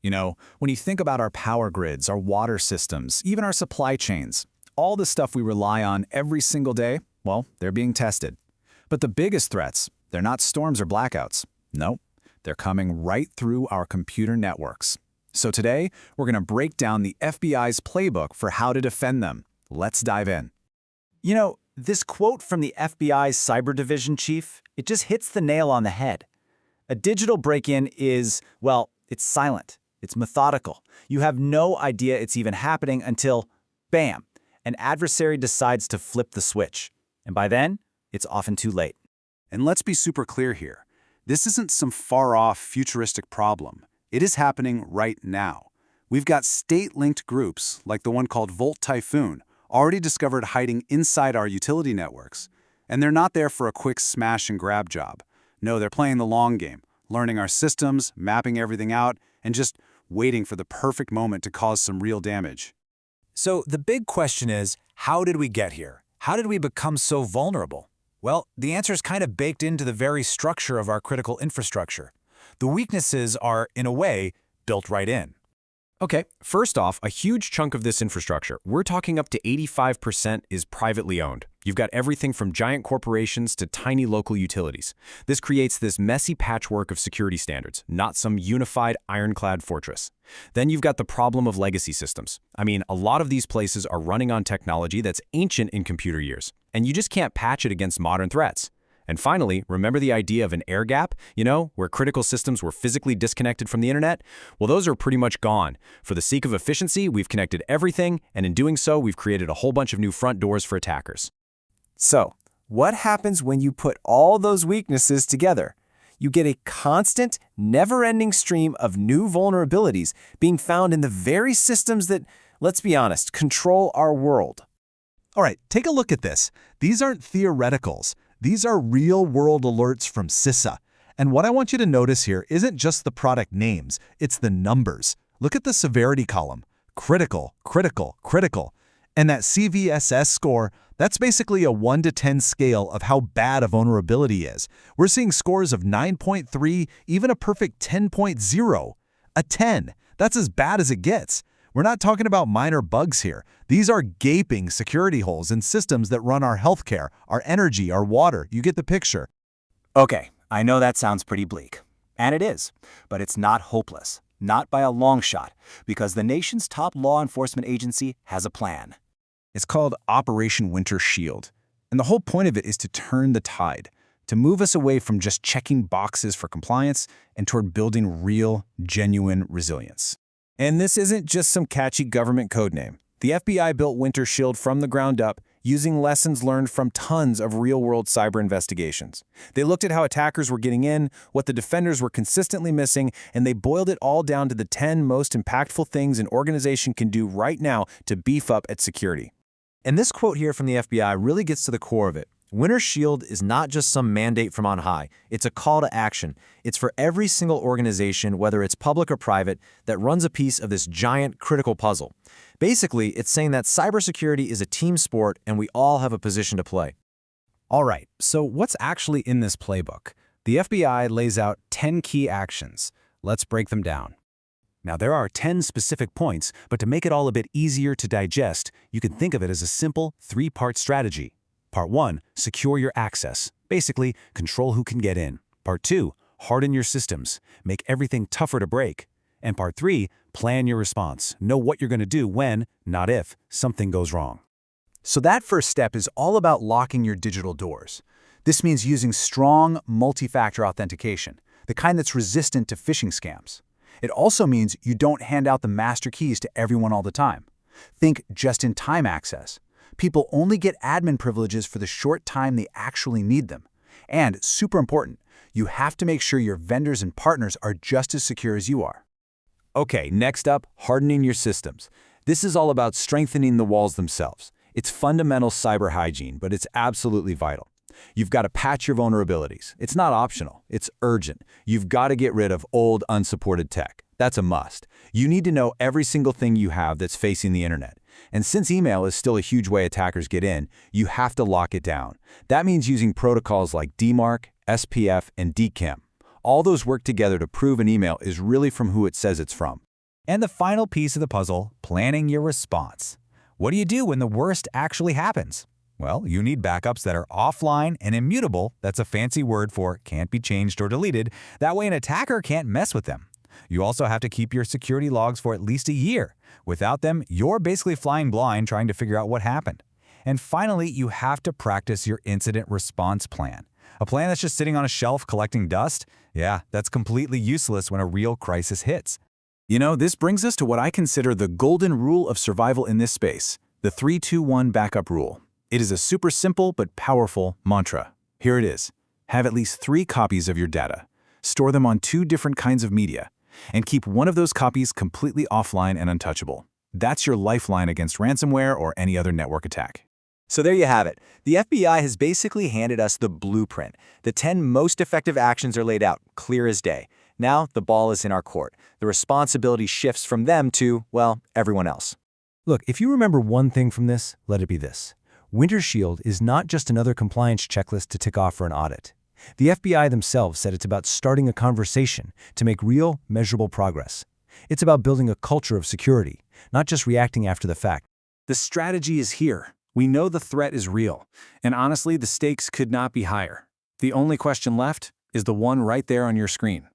When you think about our power grids, our water systems, even our supply chains, all the stuff we rely on every single day, well, they're being tested. But the biggest threats, they're not storms or blackouts. Nope, they're coming right through our computer networks. So today, we're going to break down the FBI's playbook for how to defend them. Let's dive in. This quote from the FBI's cyber division chief, it just hits the nail on the head. A digital break-in is, well, it's silent. It's methodical. You have no idea it's even happening until, bam, an adversary decides to flip the switch. And by then, it's often too late. And let's be super clear here. This isn't some far-off futuristic problem. It is happening right now. We've got state-linked groups, like the one called Volt Typhoon, already discovered hiding inside our utility networks. And they're not there for a quick smash-and-grab job. No, they're playing the long game, learning our systems, mapping everything out, and just waiting for the perfect moment to cause some real damage. So the big question is, how did we get here? How did we become so vulnerable? Well, the answer is kind of baked into the very structure of our critical infrastructure. The weaknesses are, in a way, built right in. Okay, first off, a huge chunk of this infrastructure, we're talking up to 85%, is privately owned. You've got everything from giant corporations to tiny local utilities. This creates this messy patchwork of security standards, not some unified ironclad fortress. Then you've got the problem of legacy systems. I mean, a lot of these places are running on technology that's ancient in computer years, and you just can't patch it against modern threats. And finally, remember the idea of an air gap, where critical systems were physically disconnected from the internet? Well, those are pretty much gone. For the sake of efficiency, we've connected everything, and in doing so, we've created a whole bunch of new front doors for attackers. So, what happens when you put all those weaknesses together? You get a constant, never-ending stream of new vulnerabilities being found in the very systems that, let's be honest, control our world. All right, take a look at this. These aren't theoreticals. These are real-world alerts from CISA. And what I want you to notice here isn't just the product names, it's the numbers. Look at the severity column. Critical, critical, critical. And that CVSS score, that's basically a 1 to 10 scale of how bad a vulnerability is. We're seeing scores of 9.3, even a perfect 10.0. A 10, that's as bad as it gets. We're not talking about minor bugs here. These are gaping security holes in systems that run our healthcare, our energy, our water. You get the picture. Okay, I know that sounds pretty bleak. And it is. But it's not hopeless. Not by a long shot. Because the nation's top law enforcement agency has a plan. It's called Operation Winter Shield. And the whole point of it is to turn the tide, to move us away from just checking boxes for compliance and toward building real, genuine resilience. And this isn't just some catchy government code name. The FBI built Winter Shield from the ground up using lessons learned from tons of real-world cyber investigations. They looked at how attackers were getting in, what the defenders were consistently missing, and they boiled it all down to the 10 most impactful things an organization can do right now to beef up its security. And this quote here from the FBI really gets to the core of it. Winter Shield is not just some mandate from on high. It's a call to action. It's for every single organization, whether it's public or private, that runs a piece of this giant critical puzzle. Basically, it's saying that cybersecurity is a team sport and we all have a position to play. All right, so what's actually in this playbook? The FBI lays out 10 key actions. Let's break them down. Now, there are 10 specific points, but to make it all a bit easier to digest, you can think of it as a simple 3-part strategy. Part 1, secure your access. Basically, control who can get in. Part 2, harden your systems. Make everything tougher to break. And Part 3, plan your response. Know what you're going to do when, not if, something goes wrong. So that first step is all about locking your digital doors. This means using strong multi-factor authentication, the kind that's resistant to phishing scams. It also means you don't hand out the master keys to everyone all the time. Think just-in-time access. People only get admin privileges for the short time they actually need them. And, super important, you have to make sure your vendors and partners are just as secure as you are. Okay, next up, hardening your systems. This is all about strengthening the walls themselves. It's fundamental cyber hygiene, but it's absolutely vital. You've got to patch your vulnerabilities. It's not optional, it's urgent. You've got to get rid of old, unsupported tech. That's a must. You need to know every single thing you have that's facing the internet. And since email is still a huge way attackers get in, you have to lock it down. That means using protocols like DMARC, SPF, and DKIM. All those work together to prove an email is really from who it says it's from. And the final piece of the puzzle, planning your response. What do you do when the worst actually happens? Well, you need backups that are offline and immutable. That's a fancy word for can't be changed or deleted. That way an attacker can't mess with them. You also have to keep your security logs for at least a year. Without them, you're basically flying blind trying to figure out what happened. And finally, you have to practice your incident response plan. A plan that's just sitting on a shelf collecting dust? Yeah, that's completely useless when a real crisis hits. You know, this brings us to what I consider the golden rule of survival in this space, the 3-2-1 backup rule. It is a super simple but powerful mantra. Here it is. Have at least 3 copies of your data. Store them on 2 different kinds of media, and keep one of those copies completely offline and untouchable. That's your lifeline against ransomware or any other network attack. So there you have it. The FBI has basically handed us the blueprint. The 10 most effective actions are laid out, clear as day. Now the ball is in our court. The responsibility shifts from them to, well, everyone else. Look, if you remember one thing from this, let it be this. Winter Shield is not just another compliance checklist to tick off for an audit. The FBI themselves said it's about starting a conversation to make real, measurable progress. It's about building a culture of security, not just reacting after the fact. The strategy is here. We know the threat is real, and honestly, the stakes could not be higher. The only question left is the one right there on your screen.